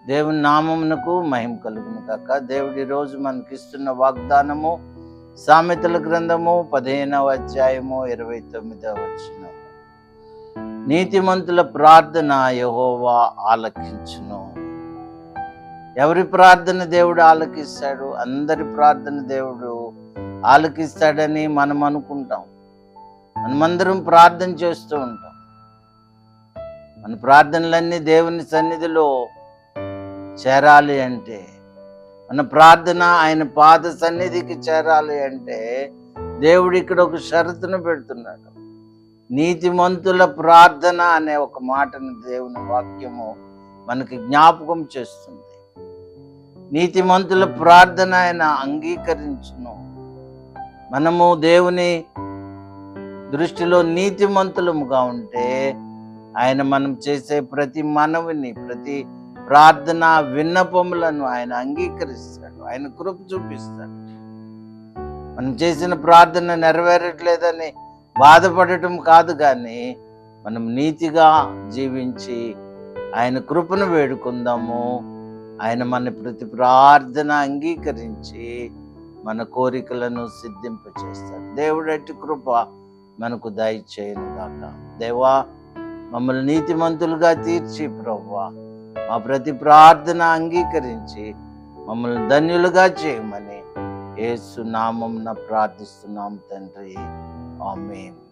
దేవుని నామమునకు మహిమ కలుగును గాక. దేవుడు ఈరోజు మనకిస్తున్న వాగ్దానము సామెతల గ్రంథము 15వ అధ్యాయము 29వ వచనం. నీతిమంతుల ప్రార్థన యెహోవా ఆలకించును. ఎవరి ప్రార్థన దేవుడు ఆలకిస్తాడు? అందరి ప్రార్థన దేవుడు ఆలకిస్తాడని మనం అనుకుంటాం. మనమందరం ప్రార్థన చేస్తూ ఉంటాం. మన ప్రార్థనలన్నీ దేవుని సన్నిధిలో చేరాలి అంటే, మన ప్రార్థన ఆయన పాద సన్నిధికి చేరాలి అంటే దేవుడు ఇక్కడ ఒక షరతును పెడుతున్నాడు. నీతిమంతుల ప్రార్థన అనే ఒక మాటను దేవుని వాక్యము మనకి జ్ఞాపకం చేస్తుంది. నీతిమంతుల ప్రార్థన ఆయన అంగీకరించును. మనము దేవుని దృష్టిలో నీతిమంతులముగా ఉంటే ఆయన మనం చేసే ప్రతి మనవిని, ప్రతి ప్రార్థన విన్నపములను ఆయన అంగీకరిస్తాడు. ఆయన కృప చూపిస్తాడు. మనం చేసిన ప్రార్థన నెరవేరట్లేదని బాధపడటం కాదు, కానీ మనం నీతిగా జీవించి ఆయన కృపను వేడుకుందాము. ఆయన మన ప్రతి ప్రార్థన అంగీకరించి మన కోరికలను సిద్ధింపచేస్తాడు. దేవుడు అట్టి కృప మనకు దయచేయను గాక. దేవా, మమ్మల్ని నీతిమంతులుగా తీర్చి ప్రభువా మా ప్రతి ప్రార్థన అంగీకరించి మమ్మల్ని ధన్యులుగా చేయమని యేసు నామమున ప్రార్థిస్తున్నాం తండ్రి. ఆమేన్.